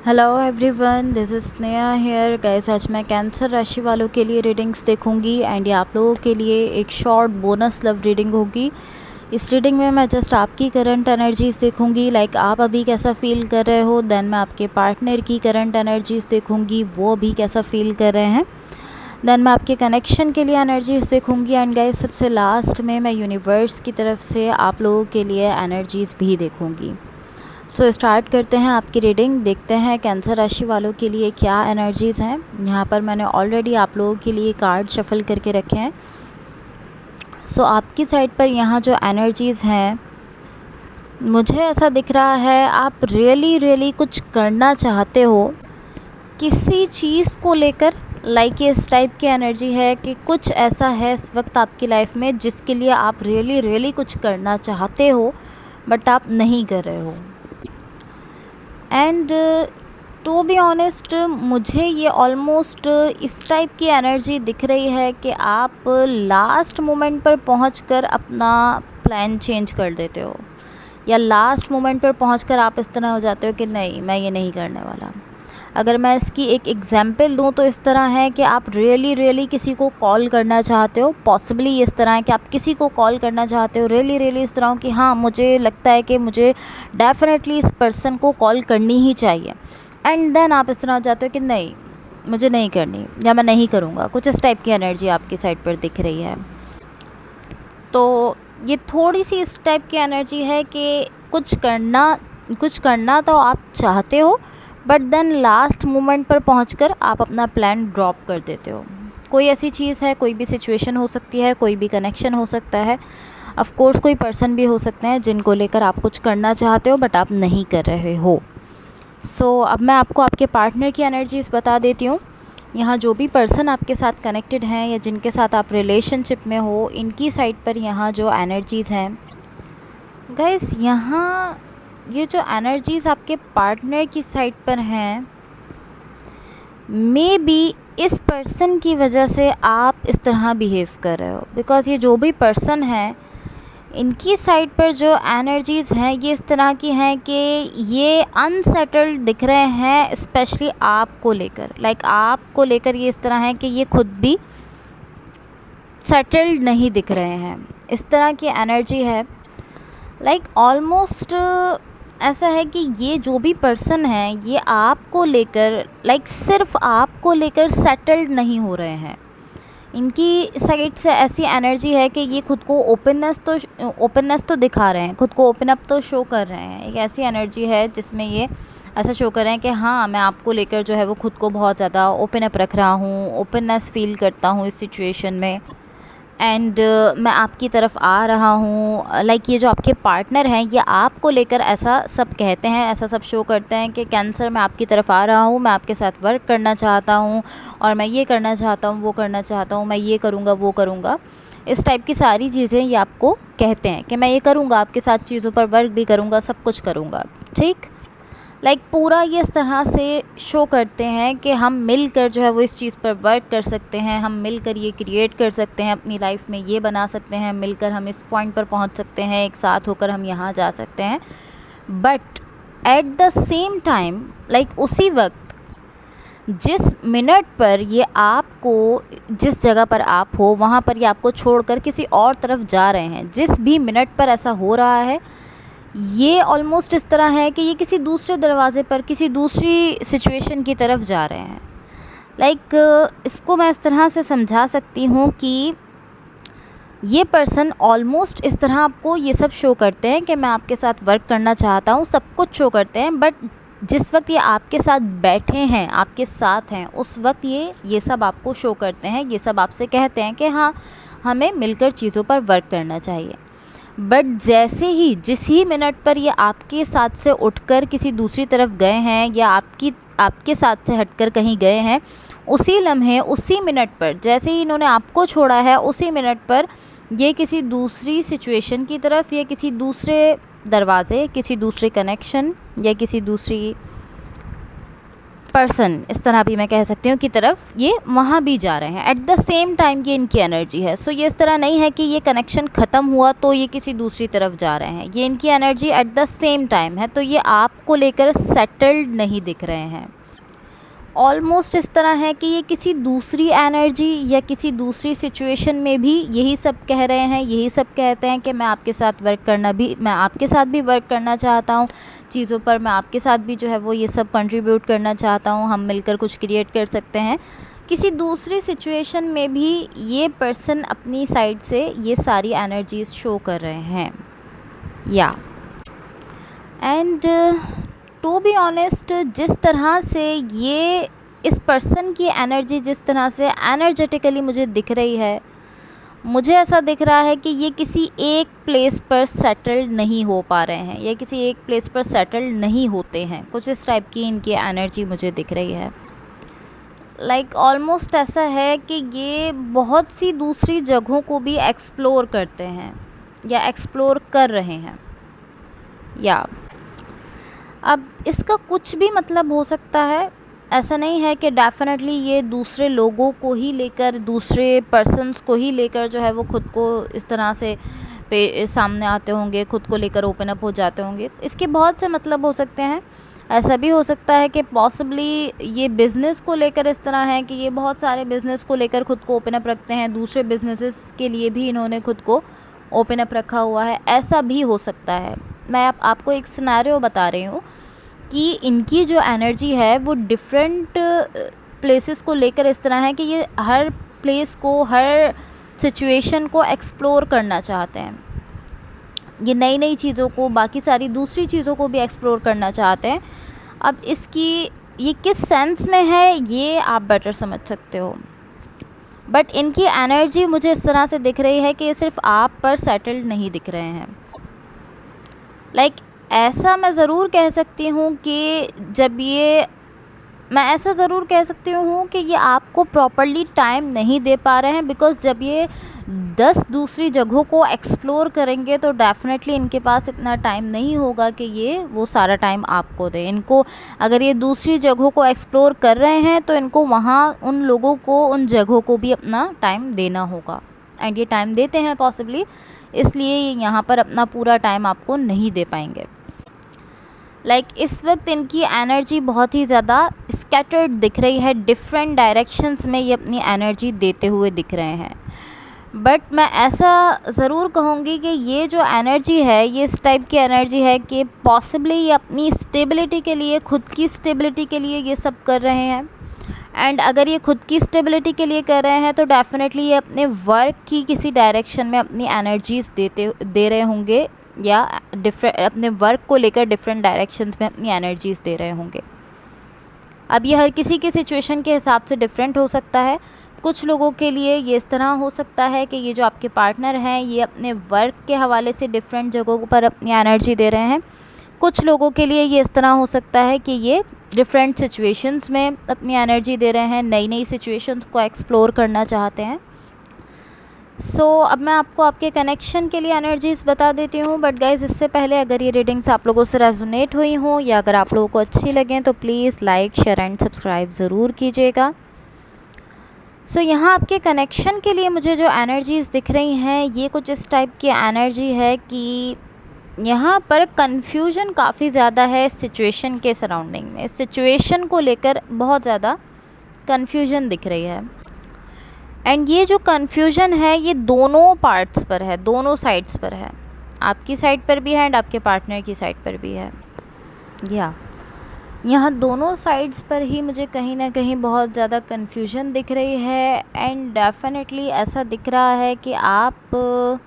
Hello everyone, this is Sneha hair guys. आज मैं cancer राशि वालों के लिए रीडिंग्स देखूंगी एंड ये आप लोगों के लिए एक शॉर्ट बोनस लव रीडिंग होगी। इस रीडिंग में मैं जस्ट आपकी करंट एनर्जीज़ देखूंगी, लाइक आप अभी कैसा फील कर रहे हो। देन मैं आपके पार्टनर की करंट एनर्जीज़ देखूंगी, वो अभी कैसा फील कर रहे हैं। देन मैं आपके कनेक्शन के लिए एनर्जीज़ देखूंगी एंड गाइस सबसे लास्ट में मैं यूनिवर्स की तरफ से आप लोगों के लिए एनर्जीज़ भी देखूंगी। सो स्टार्ट करते हैं आपकी रीडिंग। देखते हैं कैंसर राशि वालों के लिए क्या एनर्जीज़ हैं। यहाँ पर मैंने ऑलरेडी आप लोगों के लिए कार्ड शफल करके रखे हैं। सो आपकी साइड पर यहाँ जो एनर्जीज़ हैं, मुझे ऐसा दिख रहा है आप रियली कुछ करना चाहते हो किसी चीज़ को लेकर। लाइक इस टाइप की एनर्जी है कि कुछ ऐसा है इस वक्त आपकी लाइफ में जिसके लिए आप रियली कुछ करना चाहते हो बट आप नहीं कर रहे हो। एंड टू बी ऑनेस्ट, मुझे ये ऑलमोस्ट इस टाइप की एनर्जी दिख रही है कि आप लास्ट मोमेंट पर पहुंचकर अपना प्लान चेंज कर देते हो, या लास्ट मोमेंट पर पहुंचकर आप इस तरह हो जाते हो कि नहीं, मैं ये नहीं करने वाला। अगर मैं इसकी एक एग्जांपल दूं तो इस तरह है कि आप रियली किसी को कॉल करना चाहते हो। पॉसिबली इस तरह है कि आप किसी को कॉल करना चाहते हो रियली इस तरह हो कि हाँ, मुझे लगता है कि मुझे डेफिनेटली इस पर्सन को कॉल करनी ही चाहिए। एंड देन आप इस तरह हो जाते हो कि नहीं, मुझे नहीं करनी, या मैं नहीं करूँगा। कुछ इस टाइप की एनर्जी आपकी साइड पर दिख रही है। तो ये थोड़ी सी इस टाइप की एनर्जी है कि कुछ करना तो आप चाहते हो बट देन लास्ट मोमेंट पर पहुंचकर आप अपना प्लान ड्रॉप कर देते हो। कोई ऐसी चीज़ है, कोई भी सिचुएशन हो सकती है, कोई भी कनेक्शन हो सकता है, ऑफ कोर्स कोई पर्सन भी हो सकते हैं जिनको लेकर आप कुछ करना चाहते हो बट आप नहीं कर रहे हो। सो अब मैं आपको आपके पार्टनर की एनर्जीज़ बता देती हूँ। यहाँ जो भी पर्सन आपके साथ कनेक्टेड हैं या जिनके साथ आप रिलेशनशिप में हो, इनकी साइड पर यहाँ जो एनर्जीज़ हैं गाइस, यहाँ ये जो एनर्जीज़ आपके पार्टनर की साइड पर हैं, मे बी इस पर्सन की वजह से आप इस तरह बिहेव कर रहे हो। बिकॉज़ ये जो भी पर्सन है, इनकी साइड पर जो एनर्जीज़ हैं ये इस तरह की हैं कि ये अनसेटल्ड दिख रहे हैं, स्पेशली आपको लेकर। लाइक आपको लेकर ये इस तरह है कि ये खुद भी सेटल्ड नहीं दिख रहे हैं। इस तरह की एनर्जी है। लाइक ऑलमोस्ट ऐसा है कि ये जो भी पर्सन है ये आपको लेकर, लाइक सिर्फ आपको लेकर सेटल्ड नहीं हो रहे हैं। इनकी साइड से ऐसी एनर्जी है कि ये खुद को ओपननेस तो दिखा रहे हैं, खुद को ओपन अप तो शो कर रहे हैं। एक ऐसी एनर्जी है जिसमें ये ऐसा शो कर रहे हैं कि हाँ, मैं आपको लेकर जो है वो खुद को बहुत ज़्यादा ओपन अप रख रहा हूँ, ओपननेस फील करता हूँ इस सिचुएशन में। एंड मैं आपकी तरफ आ रहा हूँ। लाइक ये जो आपके पार्टनर हैं ये आपको लेकर ऐसा सब कहते हैं, ऐसा सब शो करते हैं कि कैंसर, मैं आपकी तरफ आ रहा हूँ, मैं आपके साथ वर्क करना चाहता हूँ और मैं ये करना चाहता हूँ, वो करना चाहता हूँ, मैं ये करूँगा, वो करूँगा। इस टाइप की सारी चीज़ें ये आपको कहते हैं कि मैं ये करूँगा, आपके साथ चीज़ों पर वर्क भी करूँगा, सब कुछ करूँगा। ठीक, लाइक पूरा ये इस तरह से शो करते हैं कि हम मिलकर जो है वो इस चीज़ पर वर्क कर सकते हैं, हम मिलकर ये क्रिएट कर सकते हैं, अपनी लाइफ में ये बना सकते हैं, मिलकर हम इस पॉइंट पर पहुंच सकते हैं, एक साथ होकर हम यहाँ जा सकते हैं। But at the same time, like उसी वक्त जिस मिनट पर ये आपको, जिस जगह पर आप हो वहाँ पर ये आपको छोड़कर किसी और तरफ जा रहे हैं, जिस भी मिनट पर ऐसा हो रहा है, ये ऑलमोस्ट इस तरह है कि ये किसी दूसरे दरवाज़े पर, किसी दूसरी सिचुएशन की तरफ जा रहे हैं। लाइक इसको मैं इस तरह से समझा सकती हूँ कि ये पर्सन ऑलमोस्ट इस तरह आपको ये सब शो करते हैं कि मैं आपके साथ वर्क करना चाहता हूँ, सब कुछ शो करते हैं। बट जिस वक्त ये आपके साथ बैठे हैं, आपके साथ हैं, उस वक्त ये सब आपको शो करते हैं, ये सब आपसे कहते हैं कि हाँ, हमें मिलकर चीज़ों पर वर्क करना चाहिए। बट जैसे ही, जिस ही मिनट पर ये आपके साथ से उठकर किसी दूसरी तरफ गए हैं या आपके साथ से हटकर कहीं गए हैं, उसी लम्हे, उसी मिनट पर, जैसे ही इन्होंने आपको छोड़ा है, उसी मिनट पर ये किसी दूसरी सिचुएशन की तरफ या किसी दूसरे दरवाज़े, किसी दूसरे कनेक्शन या किसी दूसरी पर्सन, इस तरह भी मैं कह सकती हूँ, की तरफ ये वहाँ भी जा रहे हैं एट द सेम टाइम ये इनकी एनर्जी है। सो ये इस तरह नहीं है कि ये कनेक्शन ख़त्म हुआ तो ये किसी दूसरी तरफ जा रहे हैं, ये इनकी energy at the same time है। तो ये आपको लेकर सेटल्ड नहीं दिख रहे हैं, ऑलमोस्ट इस तरह है कि ये किसी दूसरी एनर्जी या किसी दूसरी सिचुएशन में भी यही सब कह रहे हैं, यही सब कहते हैं कि मैं आपके साथ मैं आपके साथ भी वर्क करना चाहता हूँ चीज़ों पर, मैं आपके साथ भी जो है वो ये सब कंट्रीब्यूट करना चाहता हूँ, हम मिलकर कुछ क्रिएट कर सकते हैं। किसी दूसरी सिचुएशन में भी ये पर्सन अपनी साइड से ये सारी एनर्जीज शो कर रहे हैं। या एंड टू बी ऑनेस्ट, जिस तरह से ये इस पर्सन की एनर्जी जिस तरह से एनर्जेटिकली मुझे दिख रही है, मुझे ऐसा दिख रहा है कि ये किसी एक प्लेस पर सेटल्ड नहीं हो पा रहे हैं, ये किसी एक प्लेस पर सेटल्ड नहीं होते हैं। कुछ इस टाइप की इनकी एनर्जी मुझे दिख रही है। लाइक ऑलमोस्ट ऐसा है कि ये बहुत सी दूसरी जगहों को भी एक्सप्लोर करते हैं या एक्सप्लोर कर रहे हैं। या अब इसका कुछ भी मतलब हो सकता है, ऐसा नहीं है कि डेफिनेटली ये दूसरे लोगों को ही लेकर, दूसरे पर्सन्स को ही लेकर जो है वो खुद को इस तरह से सामने आते होंगे, खुद को लेकर ओपन अप हो जाते होंगे। इसके बहुत से मतलब हो सकते हैं। ऐसा भी हो सकता है कि पॉसिबली ये बिज़नेस को लेकर इस तरह है कि ये बहुत सारे बिज़नेस को लेकर खुद को ओपन अप रखते हैं, दूसरे बिजनेसेस के लिए भी इन्होंने खुद को ओपन अप रखा हुआ है, ऐसा भी हो सकता है। मैं आपको एक सिनेरियो बता रही हूँ कि इनकी जो एनर्जी है वो डिफरेंट प्लेसेस को लेकर इस तरह है कि ये हर प्लेस को, हर सिचुएशन को एक्सप्लोर करना चाहते हैं। ये नई नई चीज़ों को, बाकी सारी दूसरी चीज़ों को भी एक्सप्लोर करना चाहते हैं। अब इसकी ये किस सेंस में है ये आप बेटर समझ सकते हो, बट इनकी एनर्जी मुझे इस तरह से दिख रही है कि ये सिर्फ आप पर सेटल्ड नहीं दिख रहे हैं। लाइक ऐसा मैं ज़रूर कह सकती हूँ कि मैं ऐसा ज़रूर कह सकती हूँ कि ये आपको प्रॉपर्ली टाइम नहीं दे पा रहे हैं, बिकॉज़ जब ये 10 दूसरी जगहों को एक्सप्लोर करेंगे तो डेफिनेटली इनके पास इतना टाइम नहीं होगा कि ये वो सारा टाइम आपको दें। इनको अगर ये दूसरी जगहों को एक्सप्लोर कर रहे हैं तो इनको वहाँ उन लोगों को, उन जगहों को भी अपना टाइम देना होगा, एंड ये टाइम देते हैं पॉसिबली, इसलिए यहाँ पर अपना पूरा टाइम आपको नहीं दे पाएंगे। लाइक इस वक्त इनकी एनर्जी बहुत ही ज़्यादा स्कैटर्ड दिख रही है, डिफरेंट डायरेक्शंस में ये अपनी एनर्जी देते हुए दिख रहे हैं। बट मैं ऐसा ज़रूर कहूँगी कि ये जो एनर्जी है, ये इस टाइप की एनर्जी है कि पॉसिबली ये अपनी स्टेबिलिटी के लिए, खुद की स्टेबिलिटी के लिए ये सब कर रहे हैं। एंड अगर ये खुद की स्टेबिलिटी के लिए कर रहे हैं तो डेफिनेटली ये अपने वर्क की किसी डायरेक्शन में अपनी एनर्जीज़ दे रहे होंगे, या अपने वर्क को लेकर डिफरेंट डायरेक्शंस में अपनी एनर्जीज़ दे रहे होंगे। अब ये हर किसी की सिचुएशन के हिसाब से डिफरेंट हो सकता है। कुछ लोगों के लिए ये इस तरह हो सकता है कि ये जो आपके पार्टनर हैं ये अपने वर्क के हवाले से डिफरेंट जगहों पर अपनी एनर्जी दे रहे हैं। कुछ लोगों के लिए ये इस तरह हो सकता है कि ये डिफरेंट सिचुएशंस में अपनी एनर्जी दे रहे हैं, नई नई सिचुएशंस को एक्सप्लोर करना चाहते हैं। अब मैं आपको आपके कनेक्शन के लिए एनर्जीज़ बता देती हूँ। बट गाइज़, इससे पहले अगर ये रीडिंग्स आप लोगों से रेजोनेट हुई हों या अगर आप लोगों को अच्छी लगें तो please like, share and subscribe ज़रूर कीजिएगा। यहाँ आपके कनेक्शन के लिए मुझे जो एनर्जीज़ दिख रही हैं ये कुछ इस टाइप की एनर्जी है कि यहाँ पर कन्फ्यूजन काफ़ी ज़्यादा है इस सिचुएशन के सराउंडिंग में। इस सिचुएशन को लेकर बहुत ज़्यादा कन्फ्यूजन दिख रही है, एंड ये जो कन्फ्यूजन है ये दोनों पार्ट्स पर है, दोनों साइड्स पर है। आपकी साइड पर भी है एंड आपके पार्टनर की साइड पर भी है। यहाँ दोनों साइड्स पर ही मुझे कहीं ना कहीं बहुत ज़्यादा कन्फ्यूजन दिख रही है। एंड डेफिनेटली ऐसा दिख रहा है कि आप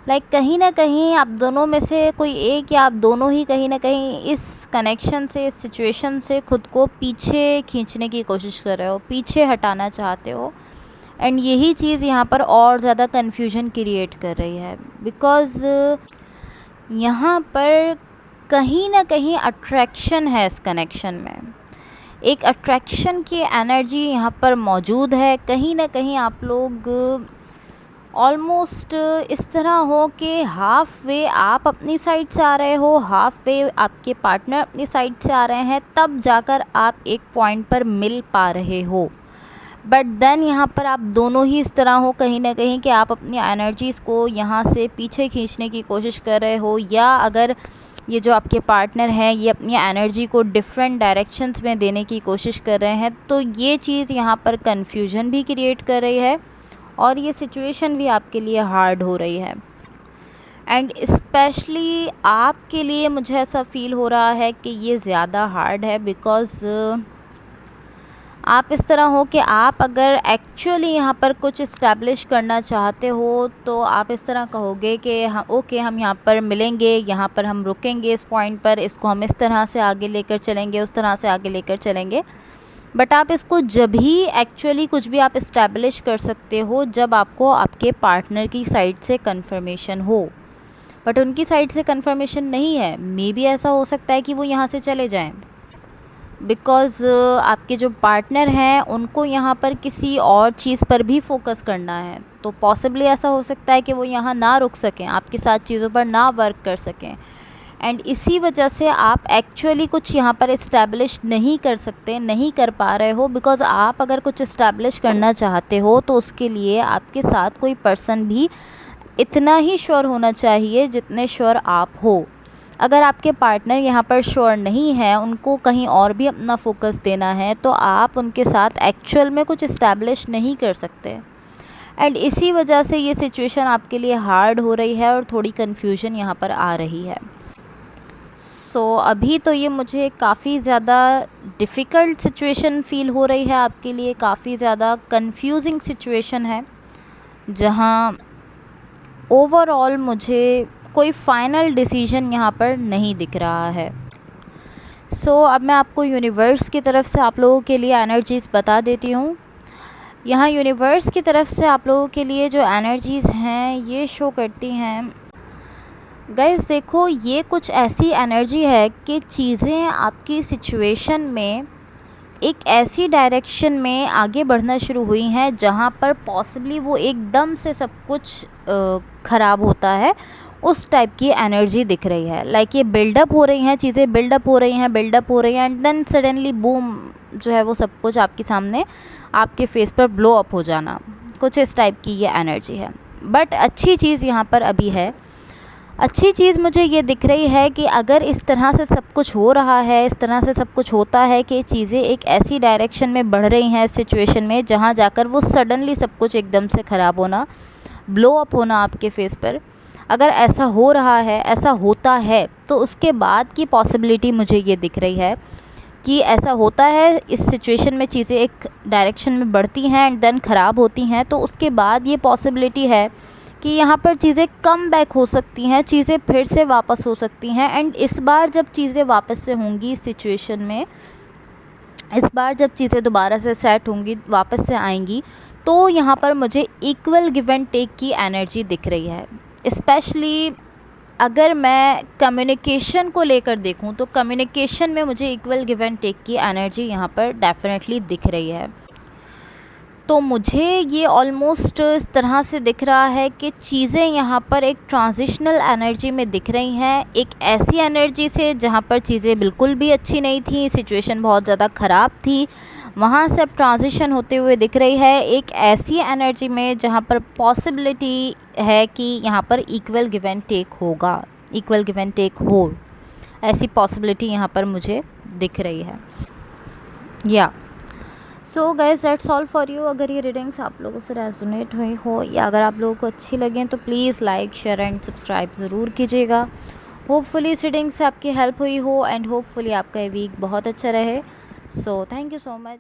लाइक कहीं ना कहीं आप दोनों में से कोई एक या आप दोनों ही कहीं ना कहीं इस कनेक्शन से, इस सिचुएशन से खुद को पीछे खींचने की कोशिश कर रहे हो, पीछे हटाना चाहते हो। एंड यही चीज़ यहाँ पर और ज़्यादा कन्फ्यूजन क्रिएट कर रही है, बिकॉज़ यहाँ पर कहीं ना कहीं अट्रैक्शन है। इस कनेक्शन में एक अट्रैक्शन की एनर्जी यहाँ पर मौजूद है। कहीं ना कहीं आप लोग ऑलमोस्ट इस तरह हो कि हाफ वे आप अपनी साइड से आ रहे हो, हाफ वे आपके पार्टनर अपनी साइड से आ रहे हैं, तब जाकर आप एक पॉइंट पर मिल पा रहे हो। बट देन यहाँ पर आप दोनों ही इस तरह हो कहीं ना कहीं कि आप अपनी एनर्जीज़ को यहाँ से पीछे खींचने की कोशिश कर रहे हो, या अगर ये जो आपके पार्टनर हैं ये अपनी एनर्जी को डिफरेंट डायरेक्शंस में देने की कोशिश कर रहे हैं, तो ये चीज़ यहाँ पर कन्फ्यूजन भी क्रिएट कर रही है और ये सिचुएशन भी आपके लिए हार्ड हो रही है। एंड स्पेशली आपके लिए मुझे ऐसा फ़ील हो रहा है कि ये ज़्यादा हार्ड है, बिकॉज़ आप इस तरह हो कि आप अगर एक्चुअली यहाँ पर कुछ इस्टेब्लिश करना चाहते हो तो आप इस तरह कहोगे कि हाँ ओके, हम यहाँ पर मिलेंगे, यहाँ पर हम रुकेंगे इस पॉइंट पर, इसको हम इस तरह से आगे लेकर चलेंगे, उस तरह से आगे लेकर चलेंगे। बट आप इसको जब ही एक्चुअली कुछ भी आप इस्टेब्लिश कर सकते हो जब आपको आपके पार्टनर की साइड से कंफर्मेशन हो। बट उनकी साइड से कंफर्मेशन नहीं है, मे बी ऐसा हो सकता है कि वो यहाँ से चले जाएं, बिकॉज़ आपके जो पार्टनर हैं उनको यहाँ पर किसी और चीज़ पर भी फोकस करना है, तो पॉसिबली ऐसा हो सकता है कि वो यहाँ ना रुक सकें, आपके साथ चीज़ों पर ना वर्क कर सकें। एंड इसी वजह से आप एक्चुअली कुछ यहाँ पर इस्टेब्लिश नहीं कर सकते, नहीं कर पा रहे हो, बिकॉज़ आप अगर कुछ इस्टेब्लिश करना चाहते हो तो उसके लिए आपके साथ कोई पर्सन भी इतना ही श्योर होना चाहिए जितने श्योर आप हो। अगर आपके पार्टनर यहाँ पर श्योर नहीं है, उनको कहीं और भी अपना फोकस देना है, तो आप उनके साथ एक्चुअल में कुछ इस्टेब्लिश नहीं कर सकते। एंड इसी वजह से ये सिचुएशन आपके लिए हार्ड हो रही है और थोड़ी कन्फ्यूजन यहाँ पर आ रही है। सो अभी तो ये मुझे काफ़ी ज़्यादा डिफ़िकल्ट सिचुएशन फ़ील हो रही है आपके लिए, काफ़ी ज़्यादा कंफ्यूजिंग सिचुएशन है, जहाँ ओवरऑल मुझे कोई फ़ाइनल डिसीजन यहाँ पर नहीं दिख रहा है। सो अब मैं आपको यूनिवर्स की तरफ से आप लोगों के लिए एनर्जीज़ बता देती हूँ। यहाँ यूनिवर्स की तरफ से आप लोगों के लिए जो एनर्जीज़ हैं ये शो करती हैं, गाइस देखो ये कुछ ऐसी एनर्जी है कि चीज़ें आपकी सिचुएशन में एक ऐसी डायरेक्शन में आगे बढ़ना शुरू हुई हैं जहाँ पर पॉसिबली वो एकदम से सब कुछ ख़राब होता है, उस टाइप की एनर्जी दिख रही है। लाइक ये बिल्डअप हो रही हैं, चीज़ें बिल्डअप हो रही हैं, बिल्डअप हो रही हैं, एंड देन सडनली बूम जो है वो सब कुछ आपके सामने आपके फेस पर ब्लो अप हो जाना, कुछ इस टाइप की ये एनर्जी है। बट अच्छी चीज़ यहाँ पर अभी है, अच्छी चीज़ मुझे ये दिख रही है कि अगर इस तरह से सब कुछ हो रहा है, इस तरह से सब कुछ होता है कि चीज़ें एक ऐसी डायरेक्शन में बढ़ रही हैं इस सिचुएशन में जहाँ जाकर वो सडनली सब कुछ एकदम से ख़राब होना, ब्लो अप होना आपके फेस पर, अगर ऐसा हो रहा है, ऐसा होता है, तो उसके बाद की पॉसिबिलिटी मुझे ये दिख रही है कि ऐसा होता है, इस सिचुएशन में चीज़ें एक डायरेक्शन में बढ़ती हैं एंड देन ख़राब होती हैं, तो उसके बाद ये पॉसिबिलिटी है कि यहाँ पर चीज़ें कम बैक हो सकती हैं, चीज़ें फिर से वापस हो सकती हैं। एंड इस बार जब चीज़ें वापस से होंगी इस सिचुएशन में, इस बार जब चीज़ें दोबारा से सेट होंगी, वापस से आएंगी, तो यहाँ पर मुझे इक्वल गिव एंड टेक की एनर्जी दिख रही है। स्पेशली अगर मैं कम्युनिकेशन को लेकर देखूँ तो कम्युनिकेशन में मुझे इक्वल गिव एंड टेक की एनर्जी यहाँ पर डेफिनेटली दिख रही है। तो मुझे ये ऑलमोस्ट इस तरह से दिख रहा है कि चीज़ें यहाँ पर एक ट्रांजिशनल एनर्जी में दिख रही हैं, एक ऐसी एनर्जी से जहाँ पर चीज़ें बिल्कुल भी अच्छी नहीं थी, सिचुएशन बहुत ज़्यादा ख़राब थी, वहाँ से अब ट्रांजिशन होते हुए दिख रही है एक ऐसी एनर्जी में जहाँ पर पॉसिबिलिटी है कि यहाँ पर इक्वल गिव एंड टेक होगा, इक्वल गिव एंड टेक हो, ऐसी पॉसिबिलिटी यहाँ पर मुझे दिख रही है। या so guys that's all for you. अगर ये रीडिंग्स आप लोगों से रेजोनेट हुई हो या अगर आप लोगों को अच्छी लगें तो please like share and subscribe ज़रूर कीजिएगा। होपफुली इस रीडिंग से आपकी हेल्प हुई हो एंड होपफुली आपका ये वीक बहुत अच्छा रहे। So thank you so much.